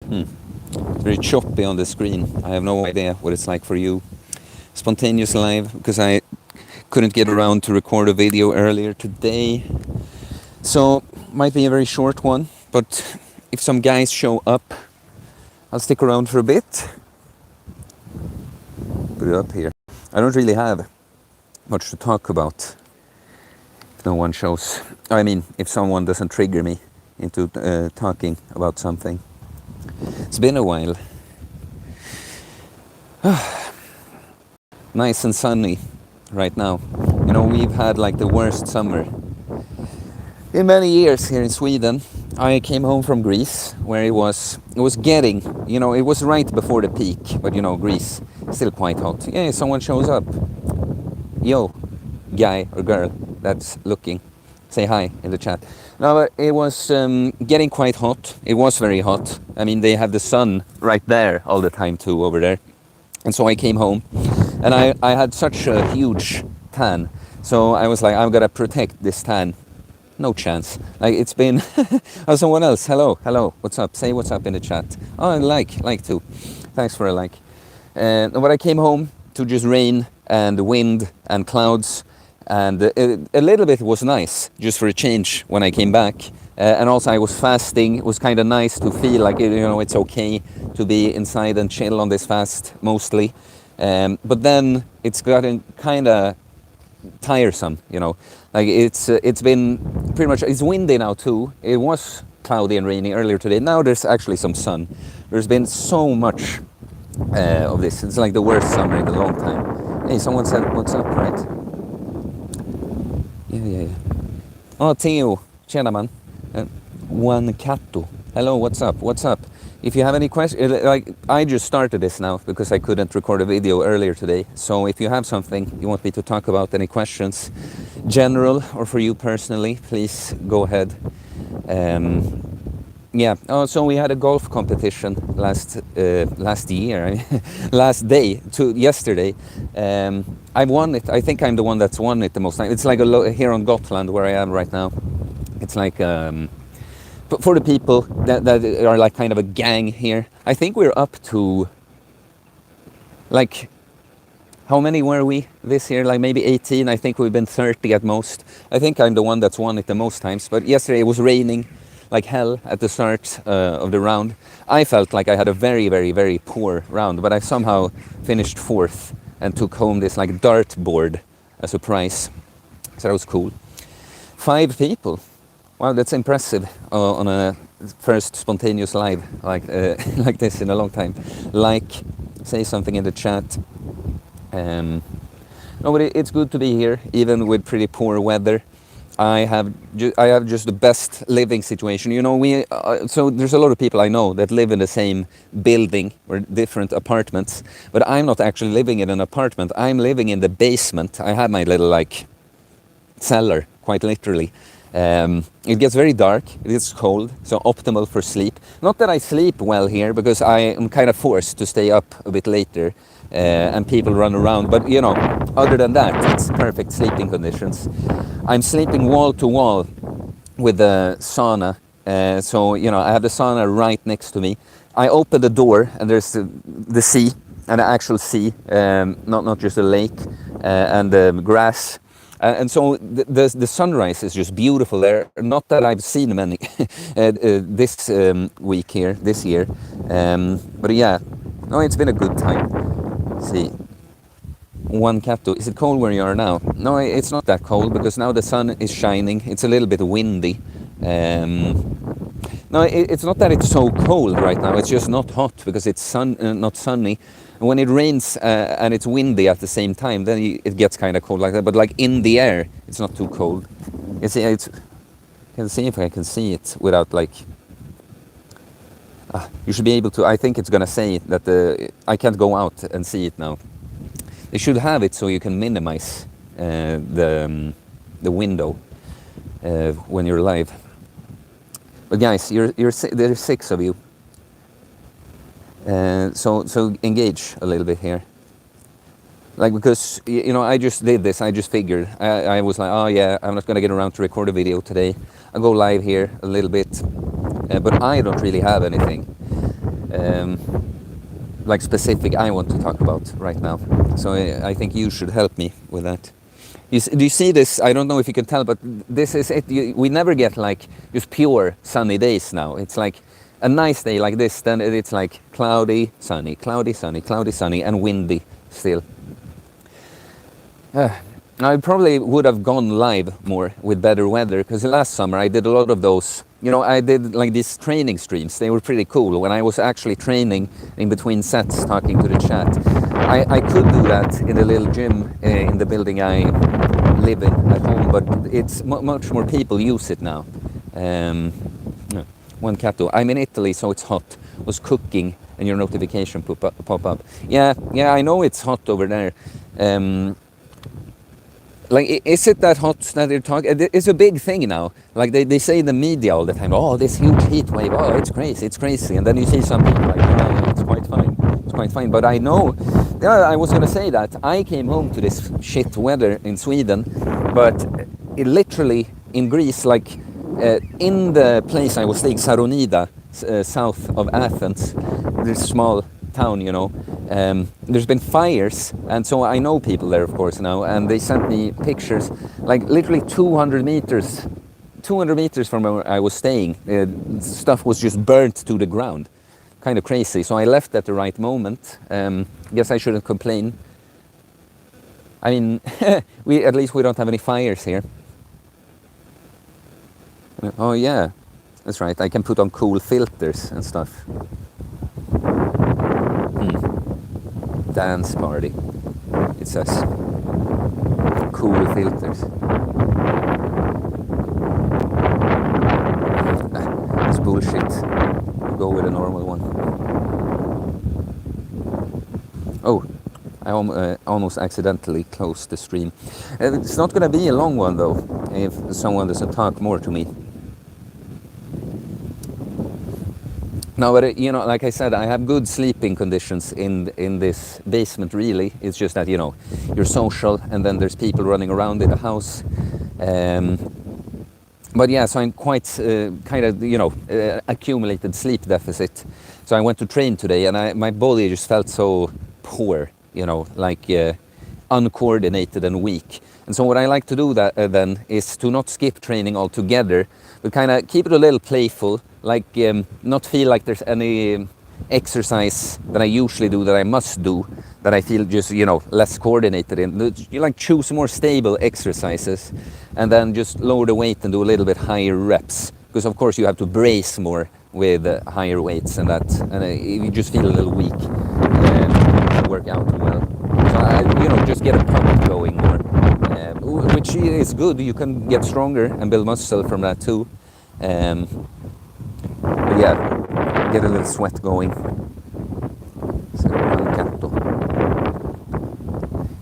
It's very choppy on the screen. I have no idea what it's like for you. Spontaneous live, because I couldn't get around to record a video earlier today. So, might be a very short one, but if some guys show up, I'll stick around for a bit. Put it up here. I don't really have much to talk about if no one shows. I mean, if someone doesn't trigger me into talking about something. It's been a while. Nice and sunny right now. You know, we've had like the worst summer in many years here in Sweden. I came home from Greece, where it was getting, you know, it was right before the peak, but you know, Greece, still quite hot. Yeah, someone shows up. Yo, guy or girl that's looking, say hi in the chat. No, but it was getting quite hot. It was very hot. I mean, they have the sun right there all the time too, over there. And so I came home, and I had such a huge tan. So I was like, I've got to protect this tan. No chance. Like, it's been... Oh, someone else. Hello. What's up? Say what's up in the chat. Oh, like too. Thanks for a like. But I came home to just rain and wind and clouds. And a little bit was nice, just for a change when I came back. And also I was fasting. It was kind of nice to feel like, you know, it's okay to be inside and chill on this fast, mostly. But then it's gotten kind of tiresome, you know. Like, it's been pretty much, it's windy now too. It was cloudy and rainy earlier today. Now there's actually some sun. There's been so much of this. It's like the worst summer in a long time. Hey, someone said what's up, right? Yeah. Oh, Theo, tjena man. One Kato. Hello, what's up? If you have any questions, like, I just started this now because I couldn't record a video earlier today. So if you have something you want me to talk about, any questions, general or for you personally, please go ahead. Yeah. Oh, so we had a golf competition last year, last day to yesterday. I won it. I think I'm the one that's won it the most time. It's like here on Gotland, where I am right now. It's like for the people that are like kind of a gang here. I think we're up to, like, how many were we this year? Like maybe 18. I think we've been 30 at most. I think I'm the one that's won it the most times. But yesterday it was raining like hell at the start of the round. I felt like I had a very, very, very poor round, but I somehow finished fourth and took home this like dartboard as a prize. So that was cool. 5 people. Wow, that's impressive on a first spontaneous live like like this in a long time. Like, say something in the chat. No, but it's good to be here, even with pretty poor weather. I have just the best living situation. You know, so there's a lot of people I know that live in the same building or different apartments, but I'm not actually living in an apartment. I'm living in the basement. I have my little like cellar, quite literally. It gets very dark, it gets cold, so optimal for sleep. Not that I sleep well here, because I am kind of forced to stay up a bit later, and people run around, but you know, other than that, it's perfect sleeping conditions. I'm sleeping wall to wall with the sauna, so you know, I have the sauna right next to me. I open the door and there's the sea, and the actual sea, not just a lake, and the grass. And so the sunrise is just beautiful there. Not that I've seen many this week here, this year. But yeah, no, it's been a good time. Let's see. One Kato. Is it cold where you are now? No, it's not that cold, because now the sun is shining. It's a little bit windy. No, it's not that it's so cold right now. It's just not hot, because it's not sunny. When it rains and it's windy at the same time, then it gets kind of cold like that. But like in the air, it's not too cold. You see, can see if I can see it without like. You should be able to. I think it's gonna say that I can't go out and see it now. They should have it so you can minimize the window when you're live. But guys, there's 6 of you. So engage a little bit here. Like, because, you know, I just did this, I just figured. I was like, oh yeah, I'm not going to get around to record a video today. I'll go live here a little bit. But I don't really have anything. like specific I want to talk about right now. So I think you should help me with that. Do you see this? I don't know if you can tell, but this is it. We never get like just pure sunny days now. It's like a nice day like this, then it's like cloudy, sunny, cloudy, sunny, cloudy, sunny, and windy still. I probably would have gone live more with better weather, because last summer I did a lot of those. You know, I did like these training streams. They were pretty cool when I was actually training in between sets, talking to the chat. I could do that in the little gym in the building I live in at home, but it's much more people use it now. One cat though. I'm in Italy, so it's hot. Was cooking and your notification pop up. Yeah, I know it's hot over there. Like, is it that hot that they're talking? It's a big thing now. Like, they say in the media all the time, oh, this huge heat wave, oh, it's crazy. And then you see some people like, oh, it's quite fine. But I know, yeah, I was going to say that. I came home to this shit weather in Sweden, but it literally, in Greece, like, in the place I was staying, Saronida, south of Athens, this small town, you know, there's been fires, and so I know people there, of course, now, and they sent me pictures, like literally 200 meters from where I was staying. Stuff was just burnt to the ground. Kind of crazy. So I left at the right moment. Guess I shouldn't complain. I mean, at least we don't have any fires here. Oh yeah, that's right. I can put on cool filters and stuff. Dance party, it says. Cool filters. It's bullshit. Go with a normal one. Oh, I almost accidentally closed the stream. It's not going to be a long one though, if someone doesn't talk more to me. No, but you know, like I said, I have good sleeping conditions in this basement. Really, it's just that, you know, you're social, and then there's people running around in the house. But yeah, so I'm quite kind of, you know, accumulated sleep deficit. So I went to train today, and my body just felt so poor, you know, like uncoordinated and weak. And so what I like to do then is to not skip training altogether, but kind of keep it a little playful. Like not feel like there's any exercise that I usually do that I must do, that I feel just, you know, less coordinated in. You like choose more stable exercises, and then just lower the weight and do a little bit higher reps, because of course you have to brace more with higher weights and that, and you just feel a little weak. Work out well. So I, you know, just get a pump going more, which is good. You can get stronger and build muscle from that too. But yeah, get a little sweat going.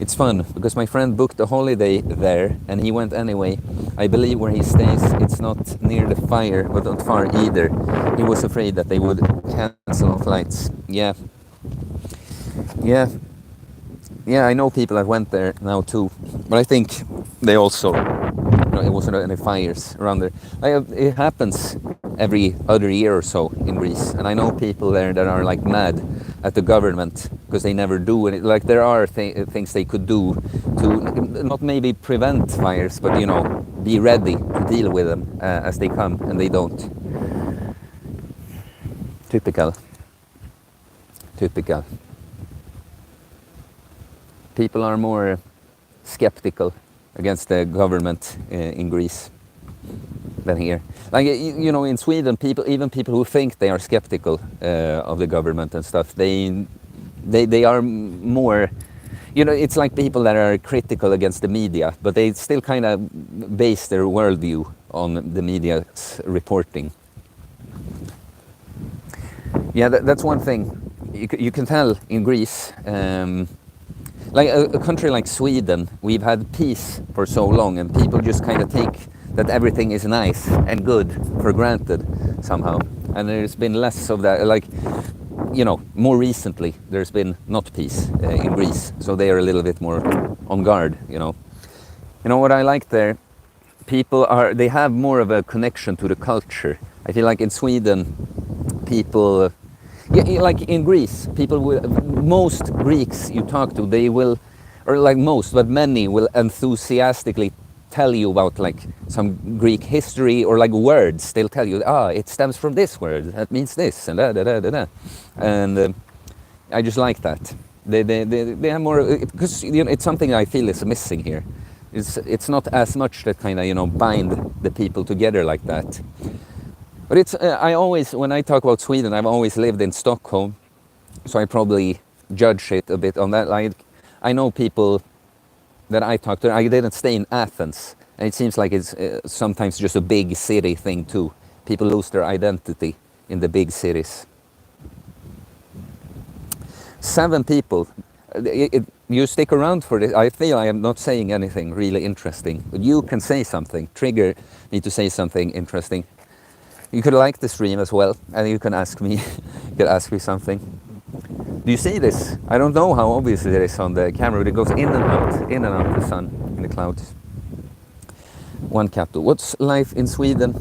It's fun because my friend booked a holiday there and he went anyway. I believe where he stays, it's not near the fire, but not far either. He was afraid that they would cancel flights. Yeah, I know people that went there now too, but I think they also, you know, it wasn't any fires around there. It happens every other year or so in Greece, and I know people there that are like mad at the government because they never do it. Like there are things they could do to not maybe prevent fires, but, you know, be ready to deal with them as they come, and they don't. Typical. People are more skeptical against the government in Greece than here. Like, you know, in Sweden, even people who think they are skeptical of the government and stuff, they are more, you know, it's like people that are critical against the media, but they still kind of base their worldview on the media's reporting. Yeah, that's one thing. You can tell in Greece, like a country like Sweden, we've had peace for so long, and people just kind of take that everything is nice and good for granted somehow. And there's been less of that, like, you know, more recently there's been not peace in Greece, so they are a little bit more on guard, you know. You know what I like there? They have more of a connection to the culture. I feel like in Sweden, people, Yeah, like in Greece, people will, most Greeks you talk to, they will, or like most, but many will enthusiastically tell you about like some Greek history or like words. They'll tell you, it stems from this word, that means this, and da da da da da. And I just like that. They have more, because you know, it's something I feel is missing here. It's not as much that kind of, you know, bind the people together like that. But it's, I always, when I talk about Sweden, I've always lived in Stockholm, so I probably judge it a bit on that. Like, I know people that I talk to, I didn't stay in Athens, and it seems like it's sometimes just a big city thing too. People lose their identity in the big cities. 7 people. You stick around for this. I feel I am not saying anything really interesting, but you can say something, trigger me to say something interesting. You could like the stream as well, and you can ask me, you could ask me something. Do you see this? I don't know how obvious it is on the camera, but it goes in and out the sun, in the clouds. One capital. What's life in Sweden?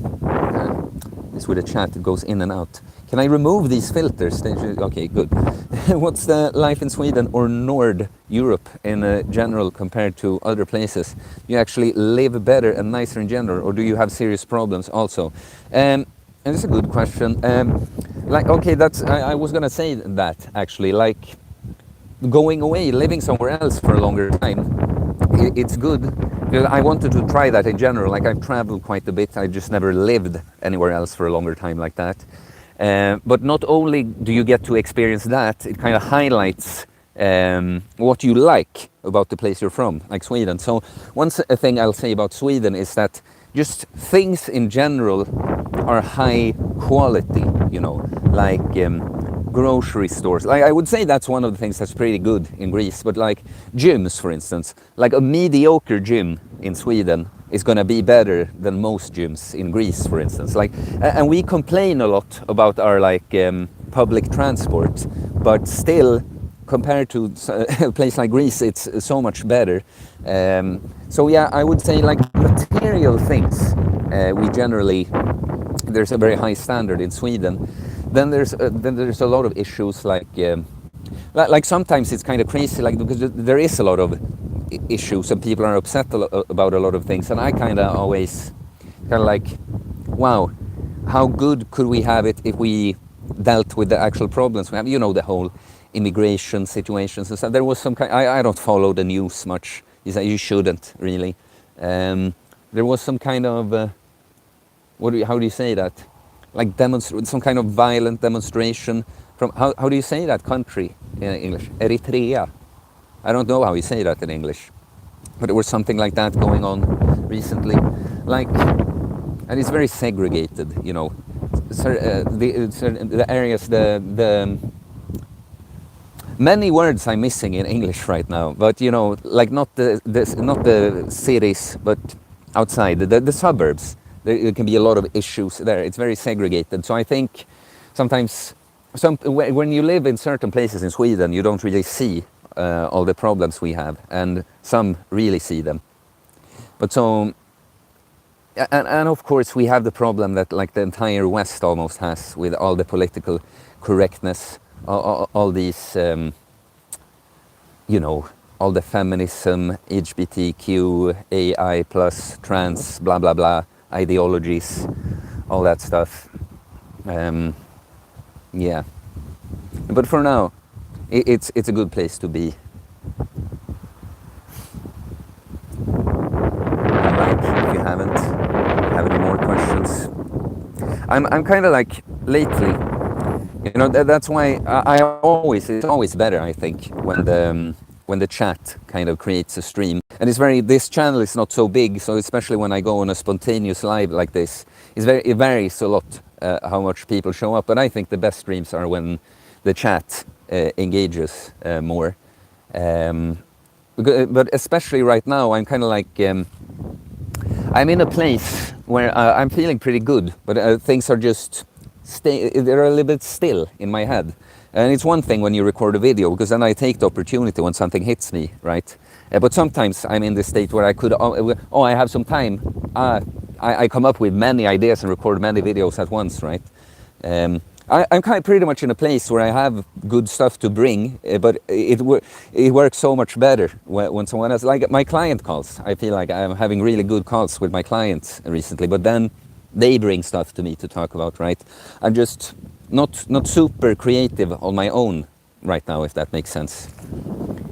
This with a chat, it goes in and out. Can I remove these filters? Okay, good. What's the life in Sweden or Nord Europe in general compared to other places? Do you actually live better and nicer in general, or do you have serious problems also? And it's a good question. Like, okay, that's, I was gonna say that actually, like going away, living somewhere else for a longer time, it's good. I wanted to try that in general. Like, I've traveled quite a bit. I just never lived anywhere else for a longer time like that. But not only do you get to experience that, it kind of highlights what you like about the place you're from, like Sweden. So one thing I'll say about Sweden is that just things in general are high quality, you know, like grocery stores. Like, I would say that's one of the things that's pretty good in Greece, but like gyms, for instance, like a mediocre gym in Sweden is going to be better than most gyms in Greece, for instance. Like, and we complain a lot about our like public transport, but still, compared to a place like Greece, it's so much better. So yeah, I would say like material things, we generally, there's a very high standard in Sweden. Then there's a lot of issues like sometimes it's kind of crazy, like, because there is a lot of issues and people are upset about a lot of things, and I kind of always kind of like, wow, how good could we have it if we dealt with the actual problems we have, you know, the whole immigration situations and stuff. There was some kind, I don't follow the news much, you shouldn't really. There was some kind of how do you say that, like some kind of violent demonstration from, how do you say that country in English? Eritrea. I don't know how you say that in English, but there was something like that going on recently, like, and it's very segregated, you know. The areas, the many words I'm missing in English right now, but you know, like not the cities, but outside the suburbs. There can be a lot of issues there. It's very segregated. So I think sometimes, when you live in certain places in Sweden, you don't really see all the problems we have, and some really see them. But so, and of course we have the problem that like the entire West almost has, with all the political correctness, all these, you know, all the feminism, LGBTQ, AI plus, trans, blah blah blah, ideologies, all that stuff. Yeah, but for now, it's a good place to be. And like, if you have any more questions, I'm kind of like lately, you know, that's why it's always better, I think, when the chat kind of creates a stream. And this channel is not so big, so especially when I go on a spontaneous live like this, it varies a lot how much people show up. But I think the best streams are when the chat engages more. But especially right now, I'm kind of like, I'm in a place where I'm feeling pretty good, but things are just, they're a little bit still in my head. And it's one thing when you record a video, because then I take the opportunity when something hits me, right? But sometimes I'm in this state where I could, I have some time. I come up with many ideas and record many videos at once, right? I'm kind of pretty much in a place where I have good stuff to bring, but it works so much better when someone else, like my client calls. I feel like I'm having really good calls with my clients recently, but then they bring stuff to me to talk about, right? I'm just not super creative on my own right now, if that makes sense.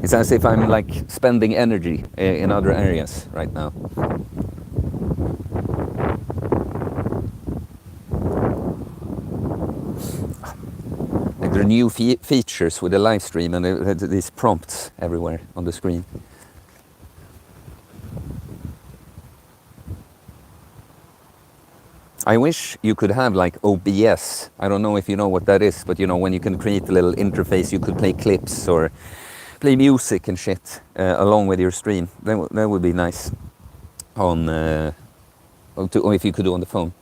It's as if I'm like spending energy in other areas right now. Like there are new features with the live stream and these prompts everywhere on the screen. I wish you could have like OBS. I don't know if you know what that is, but you know, when you can create a little interface, you could play clips or play music and shit along with your stream. That would be nice on, or if you could do on the phone.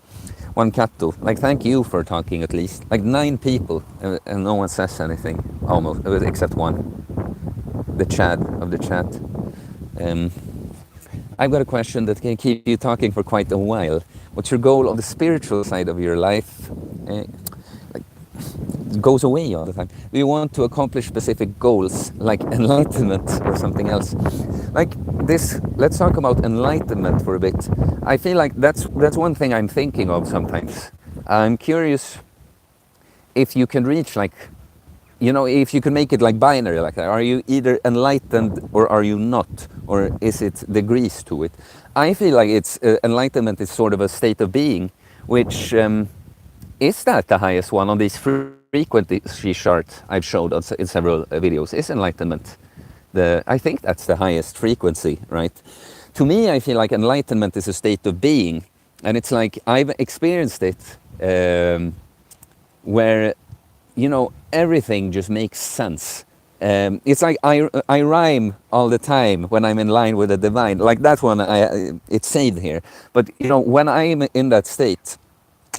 One cat though, like thank you for talking at least. Like 9 people and no one says anything, almost, except one. The Chad of the chat. I've got a question that can keep you talking for quite a while. What's your goal on the spiritual side of your life? Like, it goes away all the time. Do you want to accomplish specific goals, like enlightenment or something else? Like this, let's talk about enlightenment for a bit. I feel like that's one thing I'm thinking of sometimes. I'm curious if you can reach like, you know, if you can make it like binary like that. Are you either enlightened or are you not? Or is it degrees to it? I feel like it's enlightenment is sort of a state of being, which is that the highest one on these frequency chart I've showed in several videos? Is enlightenment I think that's the highest frequency, right? To me, I feel like enlightenment is a state of being, and it's like I've experienced it where, you know, everything just makes sense. It's like I rhyme all the time when I'm in line with the divine. Like that one, it's saved here. But you know, when I'm in that state,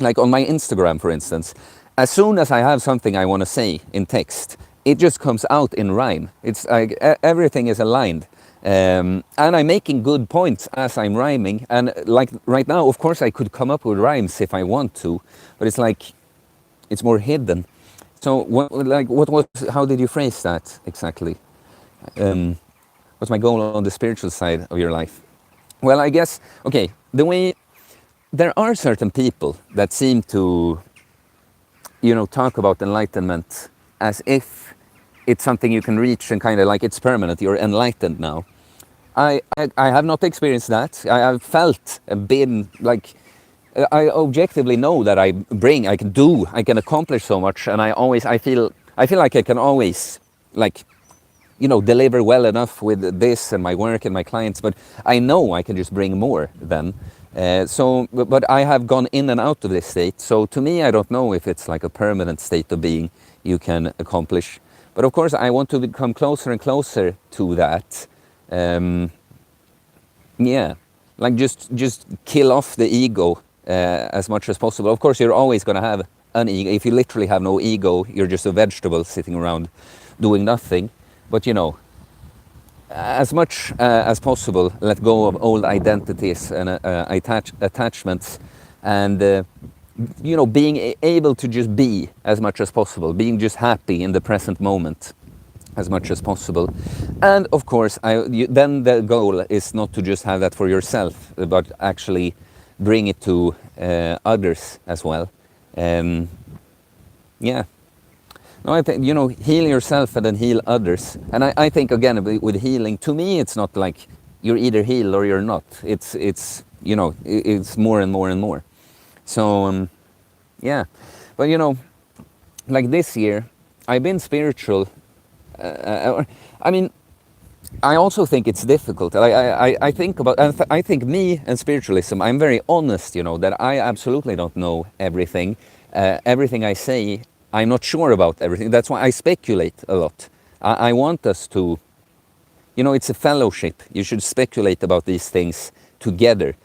like on my Instagram, for instance, as soon as I have something I want to say in text, it just comes out in rhyme. It's like everything is aligned. And I'm making good points as I'm rhyming. And like right now, of course, I could come up with rhymes if I want to, but it's like, it's more hidden. So how did you phrase that exactly? What's my goal on the spiritual side of your life? Well, I guess, okay, there are certain people that seem to, you know, talk about enlightenment as if it's something you can reach and kind of like it's permanent, you're enlightened now. I have not experienced that. I have felt and been like, I objectively know that I can accomplish so much, and I feel like I can always, like, you know, deliver well enough with this and my work and my clients, but I know I can just bring more then. But I have gone in and out of this state, so to me, I don't know if it's like a permanent state of being you can accomplish. But of course, I want to become closer and closer to that. Yeah, like just kill off the ego as much as possible. Of course, you're always going to have an ego. If you literally have no ego, you're just a vegetable sitting around doing nothing. But you know, as much as possible, let go of old identities and attachments, and you know, being able to just be as much as possible, being just happy in the present moment as much as possible. And of course, then the goal is not to just have that for yourself, but actually bring it to others as well. Yeah. No, I think, you know, heal yourself and then heal others. And I think, again, with healing, to me, it's not like you're either healed or you're not. It's you know, it's more and more and more. So, yeah. But, you know, like this year, I've been spiritual. I mean, I also think it's difficult. I think me and spiritualism, I'm very honest, you know, that I absolutely don't know everything. Everything I say, I'm not sure about everything. That's why I speculate a lot. I want us to, you know, it's a fellowship. You should speculate about these things together.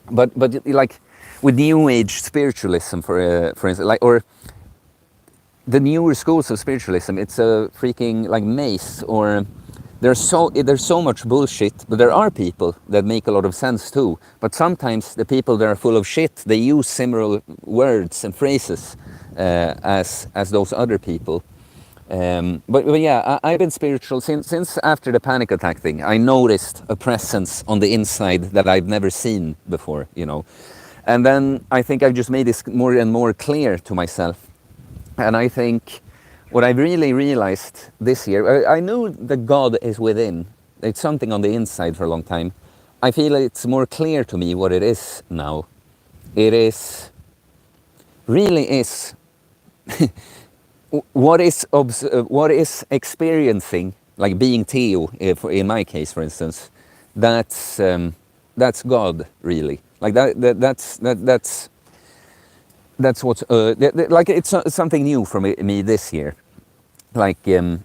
But like with New Age spiritualism, for instance, like, or the newer schools of spiritualism, it's a freaking like maze, or there's so much bullshit, but there are people that make a lot of sense too. But sometimes the people that are full of shit, they use similar words and phrases as those other people. But yeah, I've been spiritual since after the panic attack thing. I noticed a presence on the inside that I've never seen before, you know. And then I think I've just made this more and more clear to myself. And I think what I really realized this year, I knew that God is within. It's something on the inside for a long time. I feel it's more clear to me what it is now. It is, really is, what is experiencing, like being Theo, in my case, for instance, that's God, really. Like that's what's like it's something new for me this year. Like I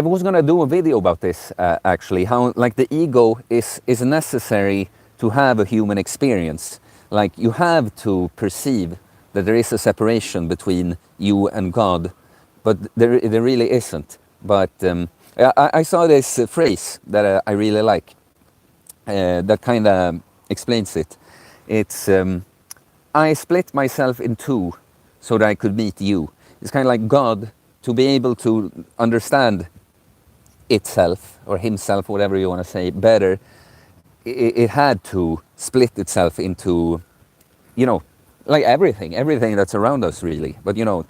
was gonna do a video about this actually. How like the ego is necessary to have a human experience. Like you have to perceive that there is a separation between you and God, but there really isn't. But I saw this phrase that I really like. That kind of explains it. It's, I split myself in two so that I could meet you. It's kind of like God, to be able to understand itself, or himself, whatever you want to say, better, it had to split itself into, you know, like everything that's around us, really. But, you know,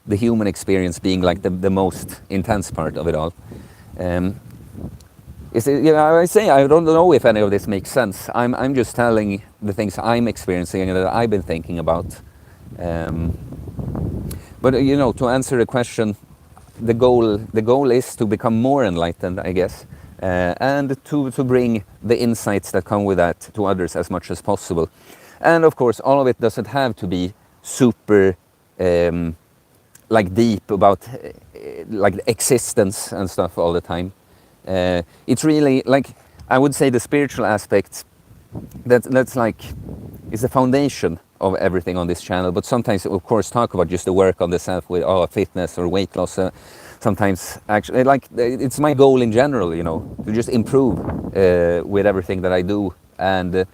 the human experience being like the most intense part of it all. I say I don't know if any of this makes sense. I'm just telling the things I'm experiencing and that I've been thinking about. But you know, to answer the question, the goal is to become more enlightened, I guess, and to bring the insights that come with that to others as much as possible. And of course, all of it doesn't have to be super like deep about like existence and stuff all the time. It's really like, I would say the spiritual aspect that's like is the foundation of everything on this channel. But sometimes, of course, talk about just the work on the self with fitness or weight loss. Sometimes actually, like, it's my goal in general, you know, to just improve with everything that I do, and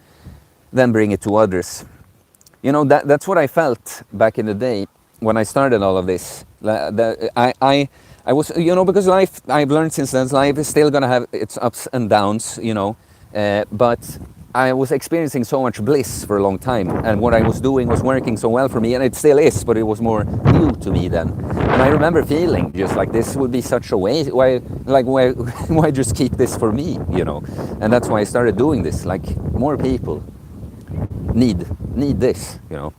then bring it to others. You know, that's what I felt back in the day when I started all of this. I was, you know, because life, I've learned since then, life is still gonna have its ups and downs, you know, but I was experiencing so much bliss for a long time, and what I was doing was working so well for me, and it still is, but it was more new to me then. And I remember feeling just like, this would be such a waste, why just keep this for me, you know? And that's why I started doing this. Like, more people need this, you know.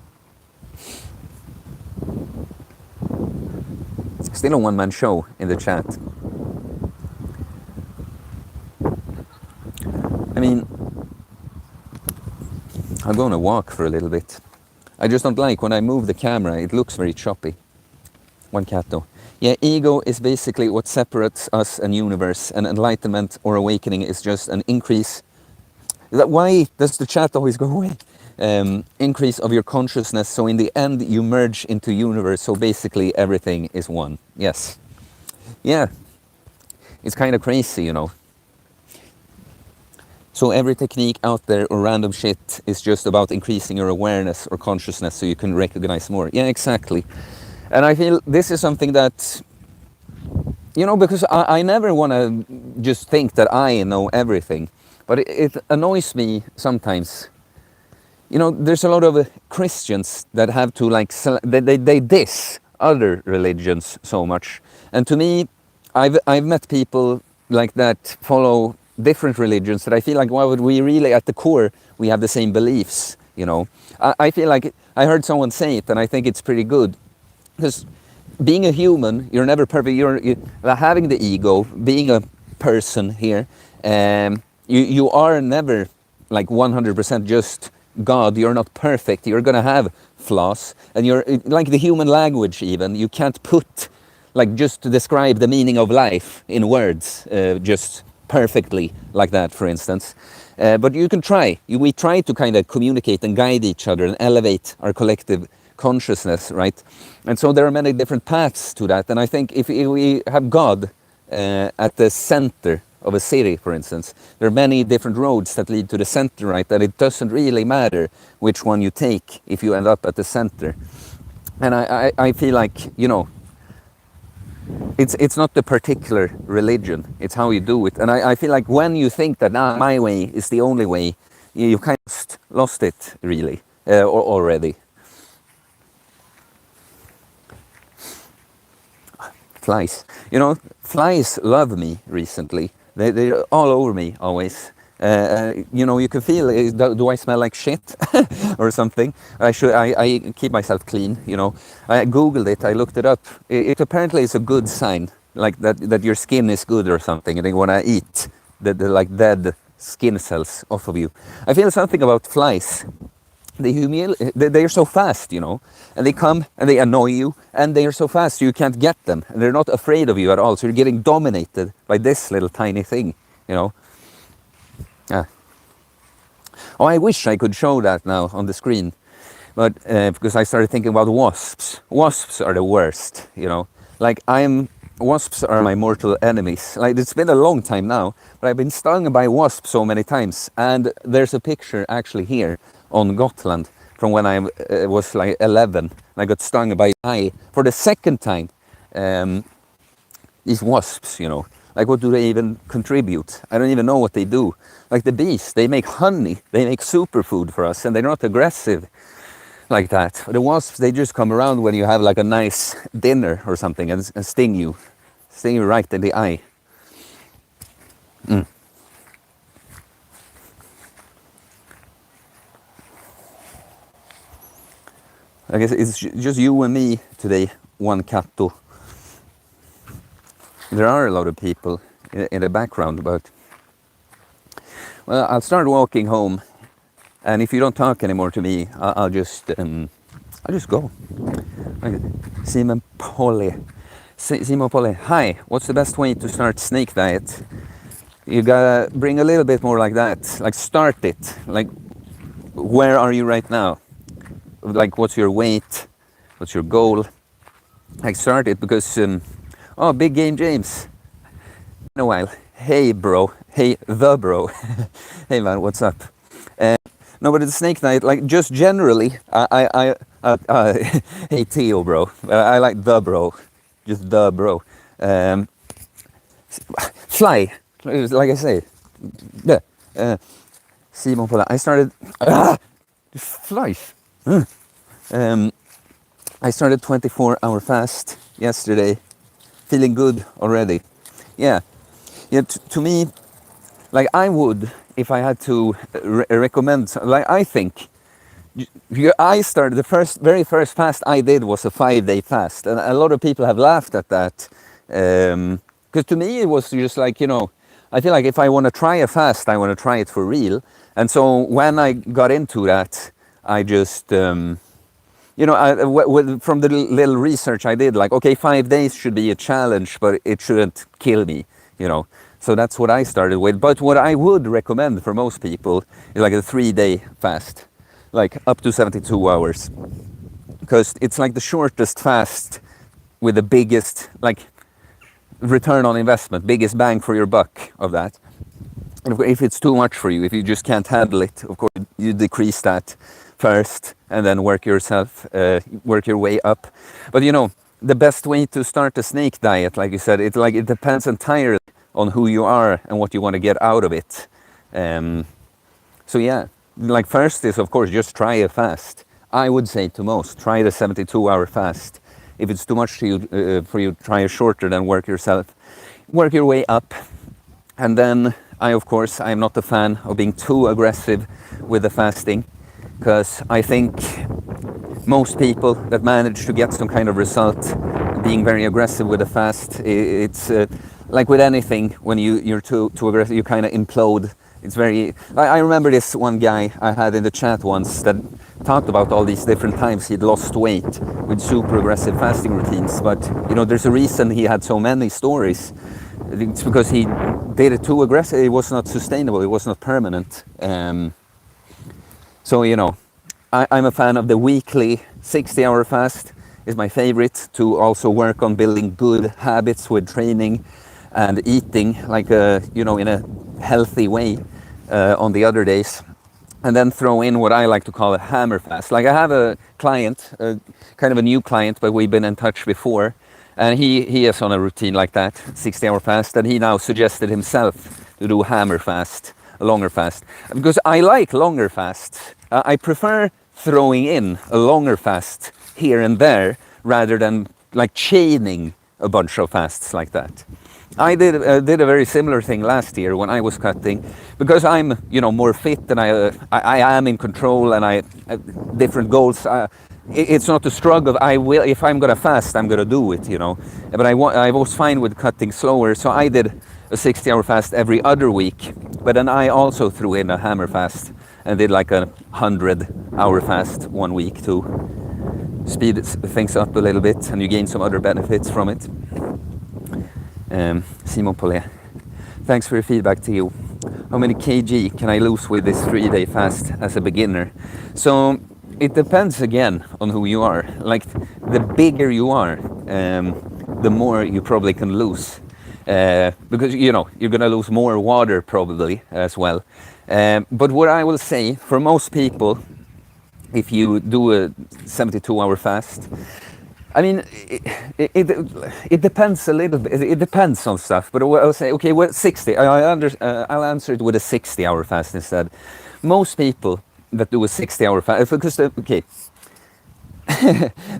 Still a one-man show in the chat. I mean, I'll go on a walk for a little bit. I just don't like when I move the camera, it looks very choppy. One cat though. Yeah, ego is basically what separates us and universe, and enlightenment or awakening is just an increase. Why does the chat always go away? Increase of your consciousness, so in the end you merge into universe, so basically everything is one. Yes. Yeah. It's kind of crazy, you know. So every technique out there or random shit is just about increasing your awareness or consciousness so you can recognize more. Yeah, exactly. And I feel this is something that, you know, because I never want to just think that I know everything, but it annoys me sometimes. You know, there's a lot of Christians that have to like, they diss other religions so much. And to me, I've met people like that follow different religions that I feel like, why would we really, at the core, we have the same beliefs, you know? I feel like, I heard someone say it, and I think it's pretty good. Because being a human, you're never perfect. You're having the ego, being a person here, you are never like 100% just God. You're not perfect. You're gonna have flaws, and you're like the human language. Even you can't put like just to describe the meaning of life in words, just perfectly like that, for instance. But you can try. We try to kind of communicate and guide each other and elevate our collective consciousness, right? And so there are many different paths to that. And I think if we have God at the center of a city, for instance, there are many different roads that lead to the center, right? That it doesn't really matter which one you take if you end up at the center. And I feel like, you know, it's not the particular religion, it's how you do it. And I feel like when you think that my way is the only way, you kind of lost it, really, already. Flies. You know, flies love me recently. They're all over me, always. You know, you can feel, do I smell like shit or something? I keep myself clean, you know. I Googled it, I looked it up. It apparently is a good sign, like that your skin is good or something, and they want to eat the like dead skin cells off of you. I feel something about flies. They're so fast, you know, and they come and they annoy you, and they are so fast you can't get them, and they're not afraid of you at all, so you're getting dominated by this little tiny thing, you know. Oh, I wish I could show that now on the screen, but because I started thinking about wasps. Wasps are the worst, you know. Like wasps are my mortal enemies. Like, it's been a long time now, but I've been stung by wasps so many times, and there's a picture actually here on Gotland from when I was like 11, and I got stung by an eye for the second time. These wasps, you know, like, what do they even contribute? I don't even know what they do. Like the bees, they make honey, they make superfood for us, and they're not aggressive like that. The wasps, they just come around when you have like a nice dinner or something and sting you right in the eye. I guess it's just you and me today, one catto. There are a lot of people in the background, but well, I'll start walking home, and if you don't talk anymore to me, I'll just go. Simon Polly, hi. What's the best way to start snake diet? You gotta bring a little bit more like that. Like, start it. Like, where are you right now? Like, what's your weight? What's your goal? Like, start it, because oh, Big Game James. In a while. Hey, bro. Hey, the bro. Hey, man, what's up? No, but the snake diet, like, just generally, hey, Theo, bro. I like the bro. Just the bro. Fly. Like I say. Yeah. Simon Pola. I started... flies. I started 24-hour fast yesterday. Feeling good already. Yeah. To me, like, I would, if I had to recommend, like, I think I started the very first fast I did was a 5-day fast, and a lot of people have laughed at that, because to me it was just like, you know, I feel like if I want to try a fast, I want to try it for real. And so when I got into that, I just you know, from the little research I did, like, okay, 5 days should be a challenge, but it shouldn't kill me, you know. So that's what I started with. But what I would recommend for most people is like a 3-day fast, like up to 72 hours. Because it's like the shortest fast with the biggest, like, return on investment, biggest bang for your buck of that. And if it's too much for you, if you just can't handle it, of course, you decrease that first and then work your way up. But, you know, the best way to start a snake diet, like you said, it depends entirely on who you are and what you want to get out of it. So yeah, like, first is, of course, just try a fast. I would say to most, try the 72-hour fast. If it's too much to you, for you, try a shorter, then work your way up. And then of course, I'm not a fan of being too aggressive with the fasting, because I think most people that manage to get some kind of result being very aggressive with the fast, it's like with anything, when you're too aggressive, you kind of implode. It's very... I remember this one guy I had in the chat once that talked about all these different times he'd lost weight with super aggressive fasting routines, but, you know, there's a reason he had so many stories. It's because he did it too aggressive. It was not sustainable. It was not permanent. So, you know, I'm a fan of the weekly 60-hour fast. Is my favorite to also work on building good habits with training and eating, like in a healthy way on the other days. And then throw in what I like to call a hammer fast. Like I have a client, kind of a new client, but we've been in touch before. And he is on a routine like that, 60-hour fast. And he now suggested himself to do hammer fast, a longer fast. Because I like longer fasts. I prefer throwing in a longer fast here and there rather than like chaining a bunch of fasts like that. I did a very similar thing last year when I was cutting, because I'm more fit and I am in control and I different goals. It's not a struggle. I will, if I'm gonna fast, I'm gonna do it, But I was fine with cutting slower, so I did a 60-hour fast every other week. But then I also threw in a hammer fast and did like a 100-hour fast one week to speed things up a little bit, and you gain some other benefits from it. Simon Paulet, thanks for your feedback to you. How many kg can I lose with this 3-day fast as a beginner? So it depends again on who you are. Like the bigger you are, the more you probably can lose. Because you're gonna lose more water probably as well. But what I will say, for most people, if you do a 72-hour fast, I mean, it depends a little bit. It depends on stuff. But I'll say, okay, well, 60. I'll answer it with a 60-hour fast instead. Most people that do a 60-hour fast, because the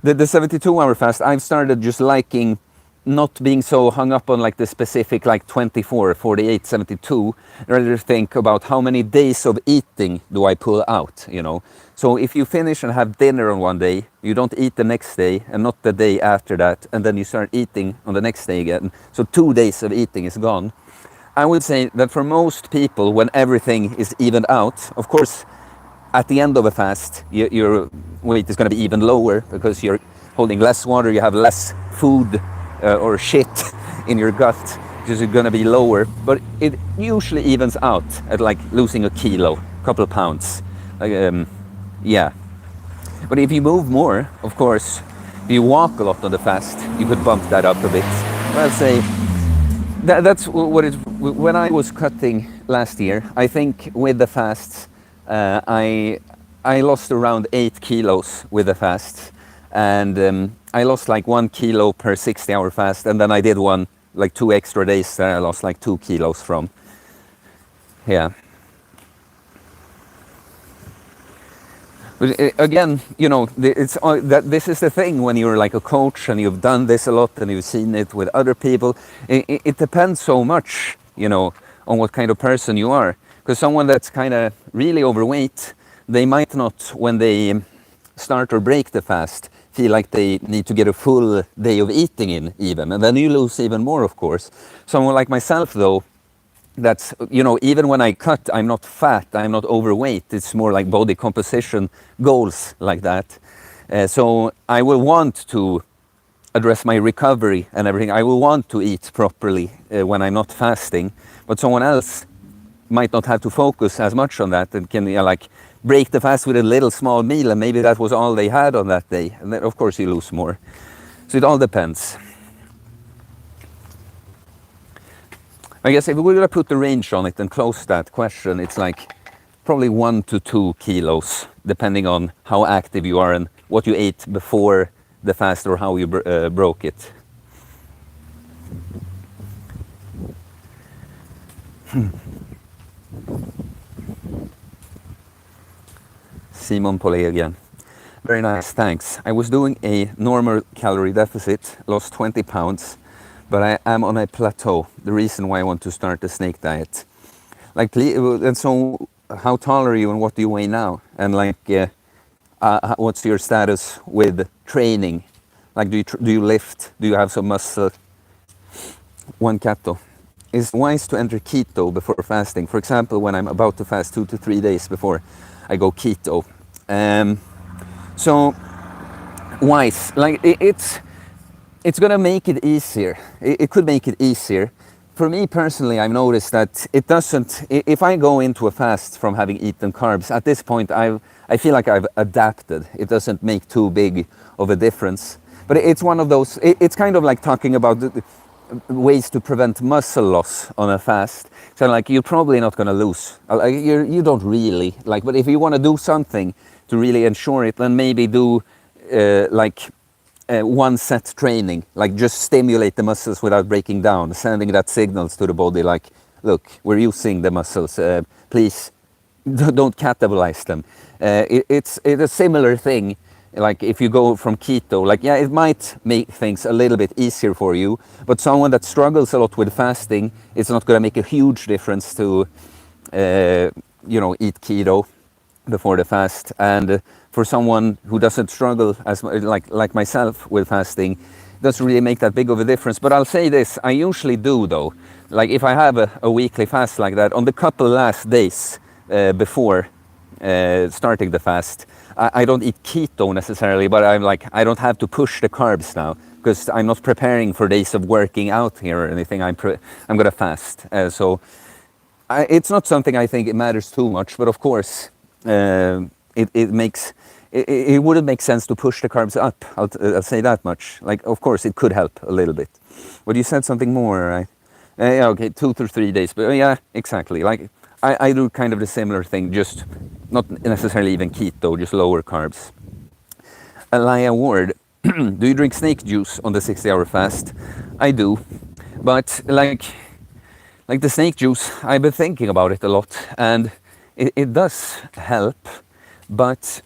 72-hour fast, I've started just liking not being so hung up on like the specific like 24, 48, 72, rather think about how many days of eating do I pull out, So if you finish and have dinner on one day, you don't eat the next day and not the day after that, and then you start eating on the next day again. So 2 days of eating is gone. I would say that for most people, when everything is evened out, of course, at the end of a fast, your weight is going to be even lower because you're holding less water, you have less food or shit in your gut, which is going to be lower. But it usually evens out at like losing a kilo, a couple of pounds. Yeah. But if you move more, of course, if you walk a lot on the fast, you could bump that up a bit. I'll say that's what it. When I was cutting last year, I think with the fasts, I lost around 8 kilos with the fast, and I lost like 1 kilo per 60-hour fast, and then I did one like 2 extra days that I lost like 2 kilos from. Yeah. But again, it's that this is the thing when you're like a coach and you've done this a lot and you've seen it with other people. It depends so much, on what kind of person you are. Because someone that's kind of really overweight, they might not, when they start or break the fast, feel like they need to get a full day of eating in even. And then you lose even more, of course. Someone like myself, though, that's, even when I cut, I'm not fat, I'm not overweight. It's more like body composition goals like that. So I will want to address my recovery and everything. I will want to eat properly when I'm not fasting. But someone else might not have to focus as much on that and can like break the fast with a little small meal, and maybe that was all they had on that day. And then, of course, you lose more. So it all depends. I guess if we were going to put the range on it and close that question, it's like probably 1 to 2 kilos, depending on how active you are and what you ate before the fast or how you broke it. Simon Paulet again. Very nice, thanks. I was doing a normal calorie deficit, lost 20 pounds. But I am on a plateau. The reason why I want to start the snake diet. And so, how tall are you and what do you weigh now? And what's your status with training? Like, do you lift? Do you have some muscle? One cato. Is it wise to enter keto before fasting? For example, when I'm about to fast 2 to 3 days before I go keto. So, wise. Like, it's going to make it easier. It could make it easier for me personally, I've noticed that it doesn't, if I go into a fast from having eaten carbs, at this point I feel like I've adapted. It doesn't make too big of a difference. But it's one of those, it's kind of like talking about the ways to prevent muscle loss on a fast. So like, you're probably not going to lose. You don't really, like, but if you want to do something to really ensure it, then maybe do one set training, like just stimulate the muscles without breaking down, sending that signals to the body like, look, we're using the muscles, please don't catabolize them. It's a similar thing. Like if you go from keto, like, yeah, it might make things a little bit easier for you, but someone that struggles a lot with fasting, it's not going to make a huge difference to, eat keto before the fast. And for someone who doesn't struggle as like myself with fasting, it doesn't really make that big of a difference. But I'll say this, I usually do though. Like if I have a weekly fast like that, on the couple last days before starting the fast, I don't eat keto necessarily, but I'm like, I don't have to push the carbs now because I'm not preparing for days of working out here or anything. I'm going to fast. It's not something I think it matters too much, but of course, it wouldn't make sense to push the carbs up. I'll say that much. Like, of course, it could help a little bit. But you said something more, right? Yeah, okay, 2 to 3 days. But yeah, exactly. Like, I do kind of the similar thing, just not necessarily even keto, just lower carbs. Elia Ward, do you drink snake juice on the 60-hour fast? I do. But like the snake juice, I've been thinking about it a lot, and it does help, but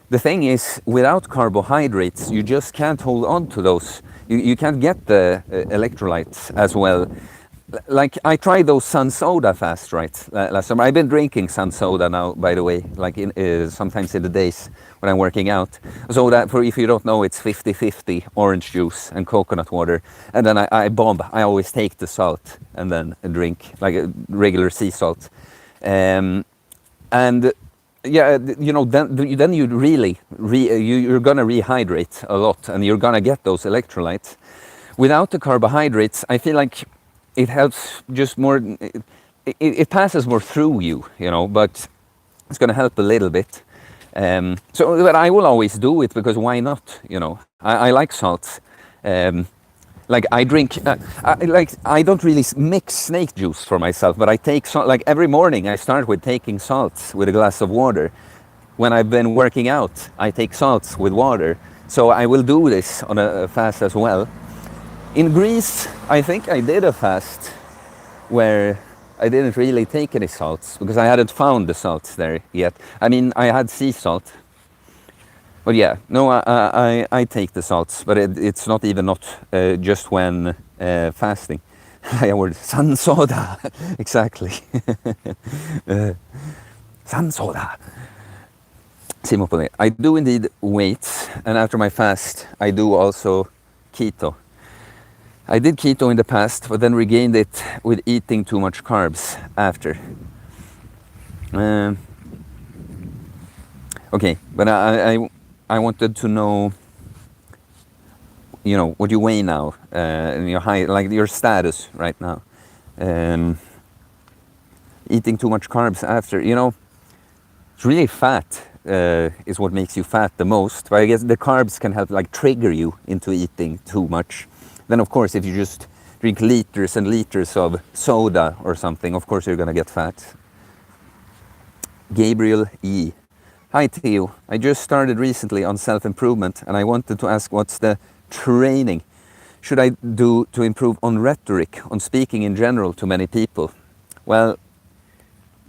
the thing is, without carbohydrates, you just can't hold on to those. You can't get the electrolytes as well. Like, I tried those sun soda fast, right, last summer. I've been drinking sun soda now, by the way, like sometimes in the days when I'm working out. So that, for if you don't know, it's 50-50 orange juice and coconut water. And then I bomb. I always take the salt and then drink, like a regular sea salt. And yeah, then you really, you're going to rehydrate a lot and you're going to get those electrolytes. Without the carbohydrates, I feel like it helps just more, it passes more through you, but it's going to help a little bit. But I will always do it because why not, I like salts. Like I drink, I don't really mix snake juice for myself, but I take salt, like every morning I start with taking salts with a glass of water. When I've been working out, I take salts with water. So I will do this on a fast as well. In Greece, I think I did a fast where I didn't really take any salts because I hadn't found the salts there yet. I mean, I had sea salt. But yeah, no, I take the salts, but it's not even just when fasting. I word sun soda, exactly. Sun soda. Simon på det. I do indeed weights, and after my fast, I do also keto. I did keto in the past, but then regained it with eating too much carbs after. Okay, but I wanted to know, what you weigh now, and your height, like your status right now. Eating too much carbs after, it's really fat is what makes you fat the most. But I guess the carbs can help, like, trigger you into eating too much. Then, of course, if you just drink liters and liters of soda or something, of course you're going to get fat. Gabriel E. Hi, Theo. I just started recently on self-improvement, and I wanted to ask what's the training should I do to improve on rhetoric, on speaking in general to many people? Well,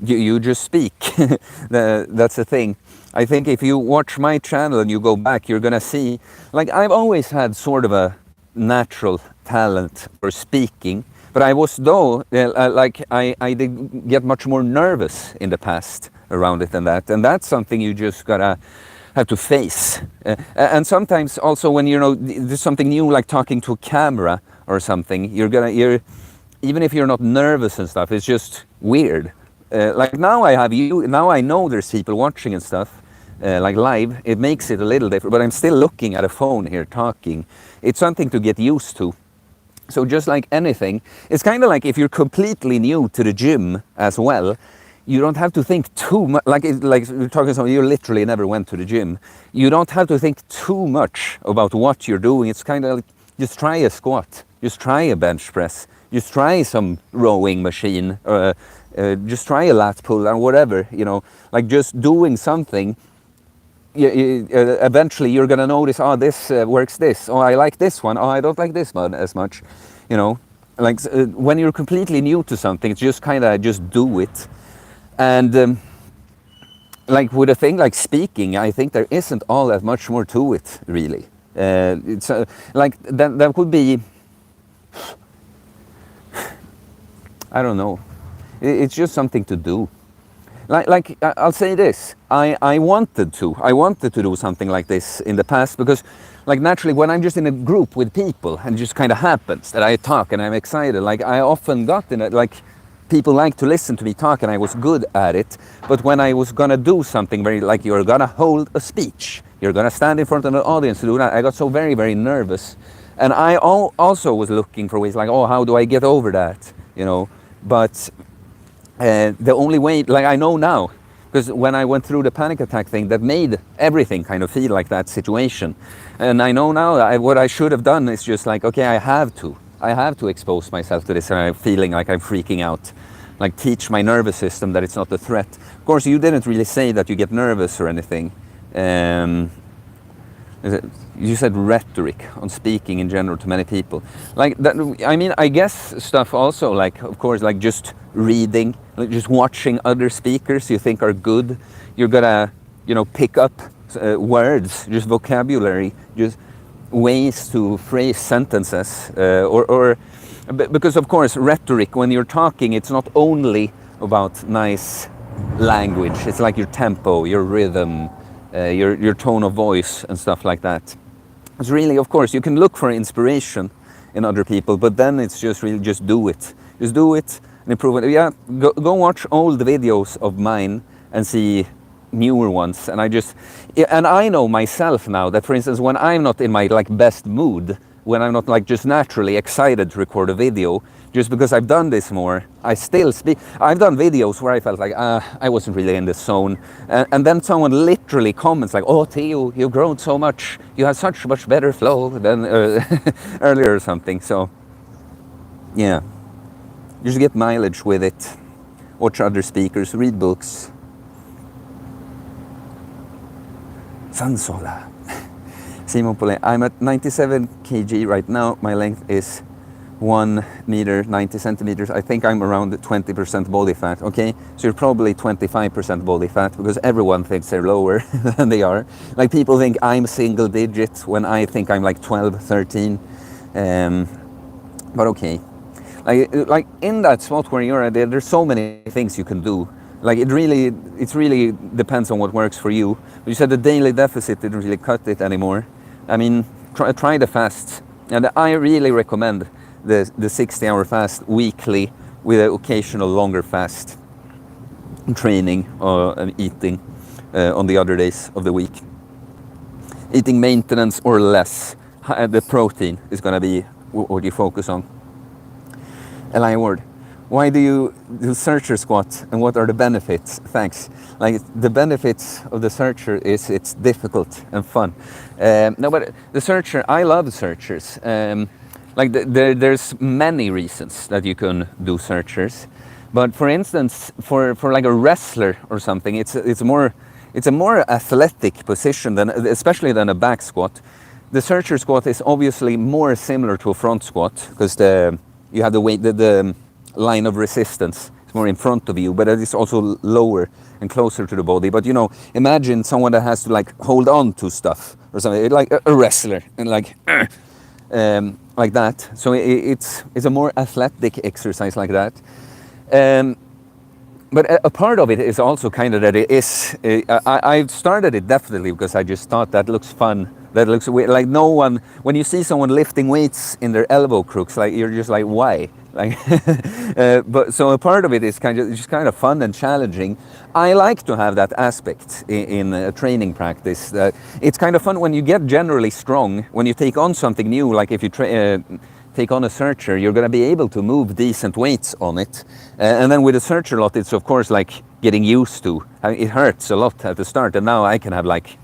you just speak. That's the thing. I think if you watch my channel and you go back, you're going to see, like, I've always had sort of a natural talent for speaking, but I was I did get much more nervous in the past around it than that, and that's something you just gotta have to face. And sometimes also when there's something new, like talking to a camera or something, you're even if you're not nervous and stuff, it's just weird. Like now I have you, now I know there's people watching and stuff, like live, it makes it a little different, but I'm still looking at a phone here talking. It's something to get used to. So just like anything, it's kind of like if you're completely new to the gym as well, you don't have to think too much. Like we're talking about, you literally never went to the gym. You don't have to think too much about what you're doing. It's kind of like just try a squat, just try a bench press, just try some rowing machine, just try a lat pull or whatever. You know, like just doing something. Eventually you're gonna notice, oh, this works this, oh, I like this one, oh, I don't like this one as much, you know. Like when you're completely new to something, it's just kind of just do it. And like with a thing like speaking, I think there isn't all that much more to it, really. It's like that could be, I don't know, it's just something to do. Like I'll say this, I wanted to do something like this in the past, because like naturally when I'm just in a group with people and it just kind of happens that I talk and I'm excited, like I often got in it, like people like to listen to me talk and I was good at it. But when I was gonna do something very, like you're gonna hold a speech, you're gonna stand in front of an audience to do that, I got so very, very nervous. And I also was looking for ways like, oh, how do I get over that, you know? But the only way, like I know now, because when I went through the panic attack thing, that made everything kind of feel like that situation. And I know now that what I should have done is just like, okay, I have to expose myself to this, and I'm feeling like I'm freaking out. Like teach my nervous system that it's not a threat. Of course, you didn't really say that you get nervous or anything. You said rhetoric on speaking in general to many people. Like that, I mean, I guess stuff also, like, of course, like just reading, like just watching other speakers you think are good. You're gonna, you know, pick up words, just vocabulary, just ways to phrase sentences, because of course rhetoric, when you're talking, it's not only about nice language. It's like your tempo, your rhythm, your tone of voice and stuff like that. It's really, of course, you can look for inspiration in other people, but then it's just really just do it. Just do it and improve it. Yeah, go watch old videos of mine and see newer ones. And I know myself now that, for instance, when I'm not in my like best mood, when I'm not like just naturally excited to record a video, just because I've done this more, I still speak. I've done videos where I felt like I wasn't really in the zone, and then someone literally comments like, "Oh, Theo, you've grown so much. You have such much better flow than earlier or something." So, yeah, you should get mileage with it. Watch other speakers, read books. Sansola. Simon Paulet, I'm at 97 kg right now. My length is 1 meter 90 centimeters. I think I'm around 20% body fat. Okay, so you're probably 25% body fat, because everyone thinks they're lower than they are. Like people think I'm single digits when I think I'm like 12, 13. But okay, like in that spot where you're at, there's so many things you can do. Like it really depends on what works for you. You said the daily deficit didn't really cut it anymore. I mean, try the fast, and I really recommend the 60-hour fast weekly with an occasional longer fast training and eating on the other days of the week. Eating maintenance or less. The protein is going to be what you focus on. Eli Ward, why do you do searcher squat and what are the benefits? Thanks. Like the benefits of the searcher is it's difficult and fun. No, but the searcher, I love searchers. Like there's many reasons that you can do searchers, but for instance, for like a wrestler or something, it's a more athletic position than, especially than a back squat. The searcher squat is obviously more similar to a front squat because you have the weight, the line of resistance is more in front of you, but it is also lower and closer to the body. But you know, imagine someone that has to like hold on to stuff or something, like a wrestler, and like that. So it's a more athletic exercise like that. But a part of it is also kind of that it is, I started it definitely because I just thought that looks fun. That looks like no one, when you see someone lifting weights in their elbow crooks, like you're just like, why? Like, but so a part of it is just kind of fun and challenging. I like to have that aspect in a training practice. It's kind of fun when you get generally strong, when you take on something new, like if you take on a searcher, you're going to be able to move decent weights on it. And then with a searcher lot, it's of course like getting used to. It hurts a lot at the start, and now I can have like,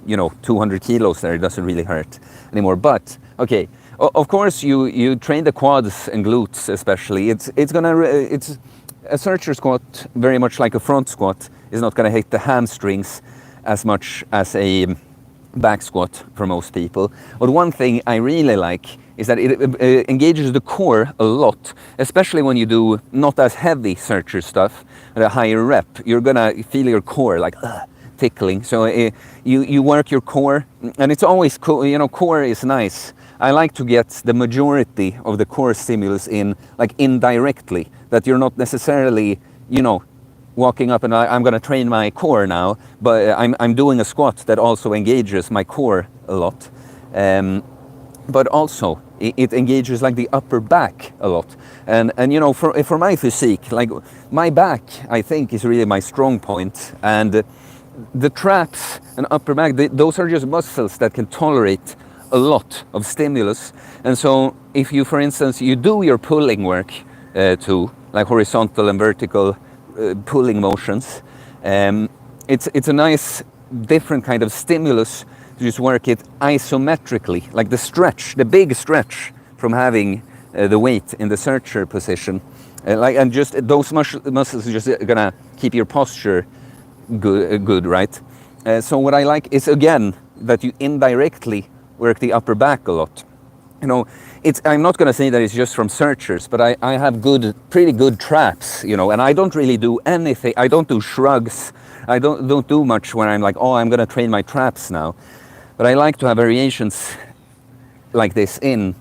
200 kilos there. It doesn't really hurt anymore. But okay, of course you train the quads and glutes especially. It's a searcher squat, very much like a front squat, is not going to hit the hamstrings as much as a back squat for most people. But one thing I really like is that it engages the core a lot, especially when you do not as heavy searcher stuff at a higher rep. You're gonna feel your core like tickling. So you work your core, and it's always cool. Core is nice. I like to get the majority of the core stimulus in like indirectly, that you're not necessarily walking up and I'm going to train my core now, but I'm doing a squat that also engages my core a lot. But also it engages like the upper back a lot. And for my physique, like my back, I think is really my strong point. And the traps and upper back, those are just muscles that can tolerate a lot of stimulus. And so if you, for instance, you do your pulling work too, like horizontal and vertical pulling motions, it's a nice different kind of stimulus to just work it isometrically, like the big stretch from having the weight in the searcher position, and just those muscles are just gonna keep your posture good, right? So what I like is again that you indirectly work the upper back a lot. I'm not going to say that it's just from searchers, but I have pretty good traps, and I don't really do anything. I don't do shrugs. I don't do much when I'm like, oh, I'm going to train my traps now. But I like to have variations like this in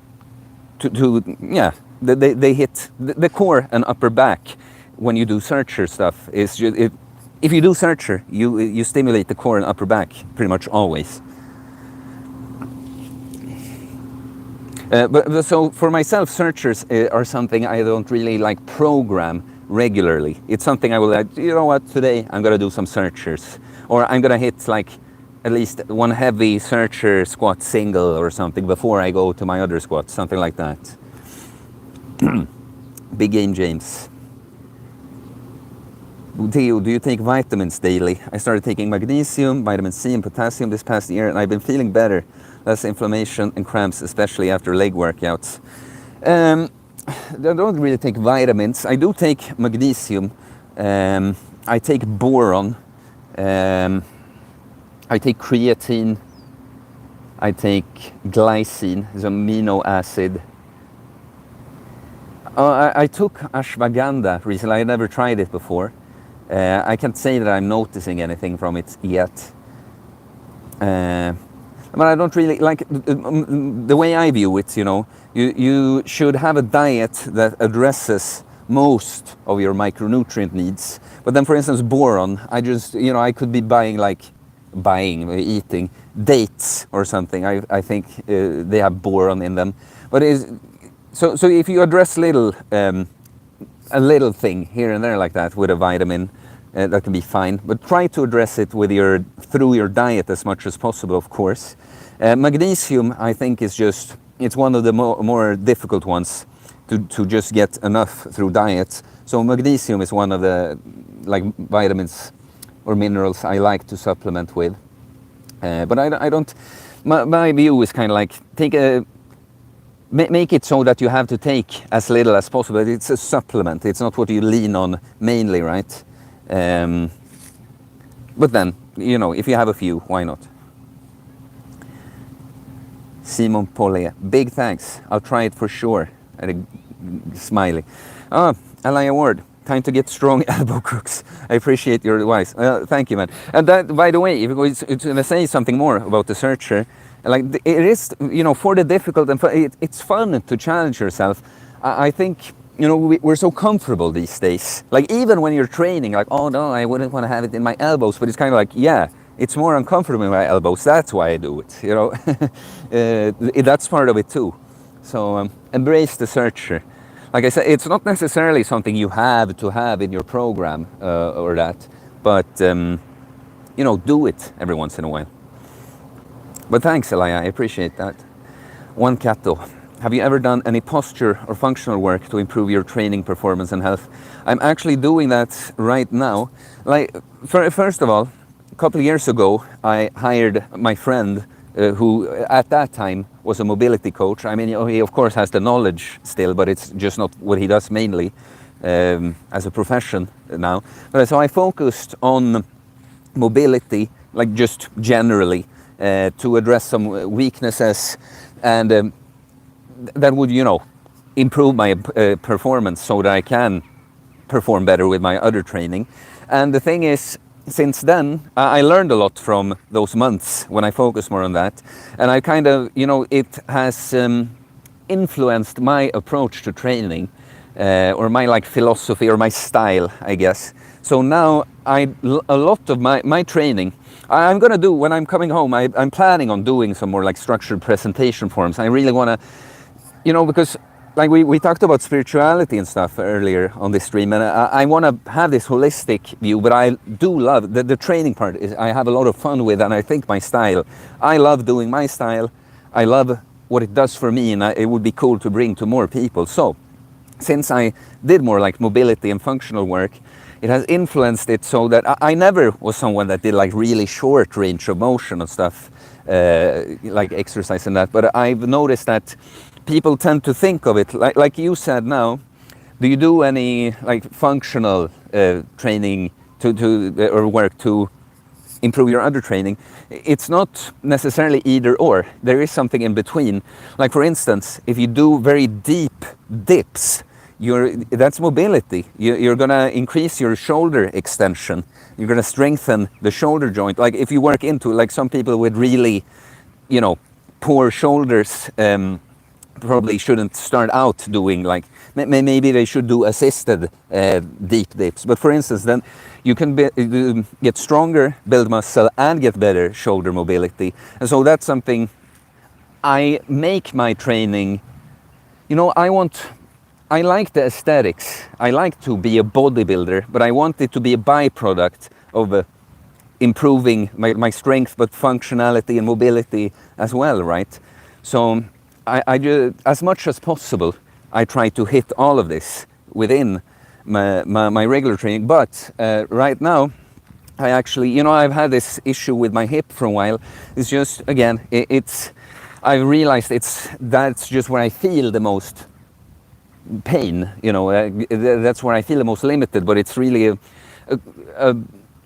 they hit the core and upper back when you do searcher stuff. If you do searcher, you stimulate the core and upper back pretty much always. But so for myself, searchers are something I don't really like program regularly. It's something I will like, today I'm going to do some searchers. Or I'm going to hit like at least one heavy searcher squat single or something before I go to my other squat, something like that. Big game, James. Theo, do you take vitamins daily? I started taking magnesium, vitamin C and potassium this past year, and I've been feeling better. Less inflammation and cramps, especially after leg workouts. I don't really take vitamins. I do take magnesium. I take boron. I take creatine. I take glycine, it's amino acid. I took ashwagandha recently. I never tried it before. I can't say that I'm noticing anything from it yet. But I don't really like the way I view it. You should have a diet that addresses most of your micronutrient needs. But then, for instance, boron, I could be eating dates or something. I think they have boron in them. But so if you address a little thing here and there like that with a vitamin, that can be fine. But try to address it through your diet as much as possible, of course. Magnesium, I think, it's one of the more difficult ones to just get enough through diet. So magnesium is one of the vitamins or minerals I like to supplement with. But I don't. My view is kind of like make it so that you have to take as little as possible. It's a supplement. It's not what you lean on mainly, right? But then, if you have a few, why not? Simon Pollet, big thanks. I'll try it for sure. Smiley. Ally Award. Time to get strong elbow crooks. I appreciate your advice. Thank you, man. And that, by the way, if it's going to say something more about the searcher, it is, for the difficult and it's fun to challenge yourself. I think, we're so comfortable these days. Like even when you're training, like, oh no, I wouldn't want to have it in my elbows, but it's kind of like, yeah, it's more uncomfortable in my elbows. That's why I do it. That's part of it too. So embrace the searcher. Like I said, it's not necessarily something you have to have in your program or that, but do it every once in a while. But thanks, Elia, I appreciate that. One Cato. have you ever done any posture or functional work to improve your training performance and health? I'm actually doing that right now. Like, first of all, a couple of years ago, I hired my friend who at that time was a mobility coach. I mean, he of course has the knowledge still, but it's just not what he does mainly as a profession now. But so I focused on mobility, like just generally, to address some weaknesses, and that would, improve my performance so that I can perform better with my other training. And the thing is, since then, I learned a lot from those months when I focused more on that. And I kind of, it has influenced my approach to training, or my like philosophy or my style, I guess. So now a lot of my training, I'm going to do when I'm coming home, I'm planning on doing some more like structured presentation forms. I really want to, because like we talked about spirituality and stuff earlier on this stream, and I want to have this holistic view, but I do love the training part. Is I have a lot of fun with, and I think my style, I love doing my style. I love what it does for me, and it would be cool to bring to more people. So since I did more like mobility and functional work, it has influenced it so that I never was someone that did like really short range of motion and stuff, like exercise and that, but I've noticed that people tend to think of it like you said now. Do you do any like functional training or work to improve your other training? It's not necessarily either or. There is something in between. Like for instance, if you do very deep dips, that's mobility. You're gonna increase your shoulder extension. You're gonna strengthen the shoulder joint. Like if you work into, like some people with really, poor shoulders, probably shouldn't start out doing like, maybe they should do assisted deep dips. But for instance, then you can get stronger, build muscle, and get better shoulder mobility. And so that's something I make my training, I like the aesthetics. I like to be a bodybuilder, but I want it to be a byproduct of improving my strength, but functionality and mobility as well, right? So I just, as much as possible, I try to hit all of this within my regular training. But right now, I actually, I've had this issue with my hip for a while. It's just, again, I realized that's just where I feel the most pain, that's where I feel the most limited, but it's really a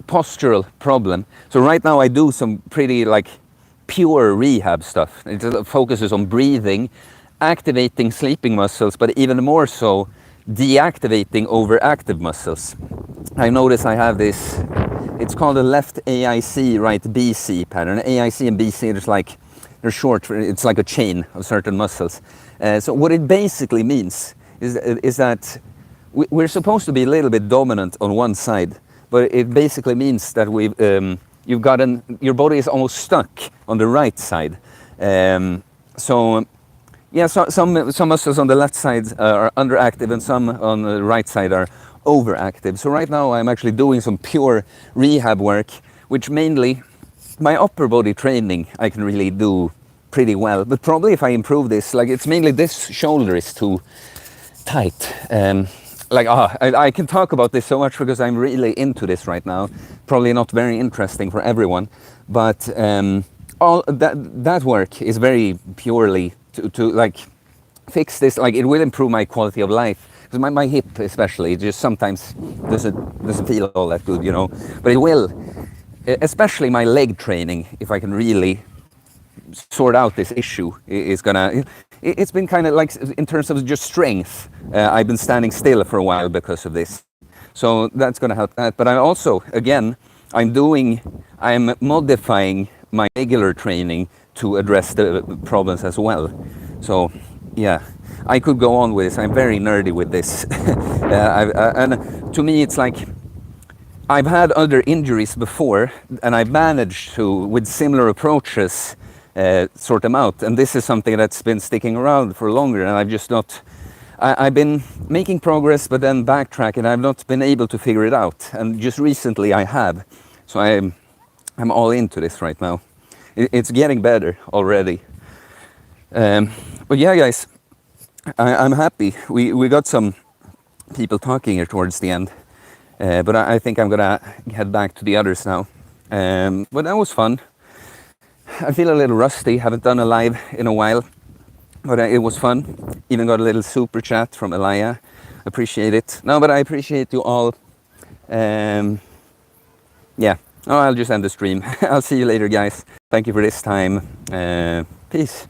postural problem. So right now I do some pretty like pure rehab stuff. It focuses on breathing, activating sleeping muscles, but even more so deactivating overactive muscles. I notice I have this, it's called a left AIC, right BC pattern. AIC and BC, they're short, it's like a chain of certain muscles. So what it basically means is that we're supposed to be a little bit dominant on one side, but it basically means that your body is almost stuck on the right side. So some muscles on the left side are underactive and some on the right side are overactive. So right now I'm actually doing some pure rehab work, which mainly my upper body training I can really do pretty well. But probably if I improve this, like it's mainly this shoulder is too tight. I can talk about this so much because I'm really into this right now. Probably not very interesting for everyone, but all that work is very purely to like fix this. Like it will improve my quality of life. Because my hip especially just sometimes doesn't feel all that good, But it will, especially my leg training. If I can really sort out this issue, is gonna. It's been kind of like in terms of just strength. I've been standing still for a while because of this, so that's going to help that. But I also, again, I'm modifying my regular training to address the problems as well. So, yeah, I could go on with this. I'm very nerdy with this, and to me, it's like I've had other injuries before, and I've managed to, with similar approaches, sort them out. And this is something that's been sticking around for longer, and I've just not. I've been making progress, but then backtracking. I've not been able to figure it out, and just recently I have. So I'm all into this right now. It's getting better already. But yeah, guys, I'm happy. We got some people talking here towards the end, but I think I'm gonna head back to the others now. But that was fun. I feel a little rusty. Haven't done a live in a while, but it was fun. Even got a little super chat from Elia. Appreciate it. No, but I appreciate you all. Yeah. Oh, I'll just end the stream. I'll see you later, guys. Thank you for this time. Peace.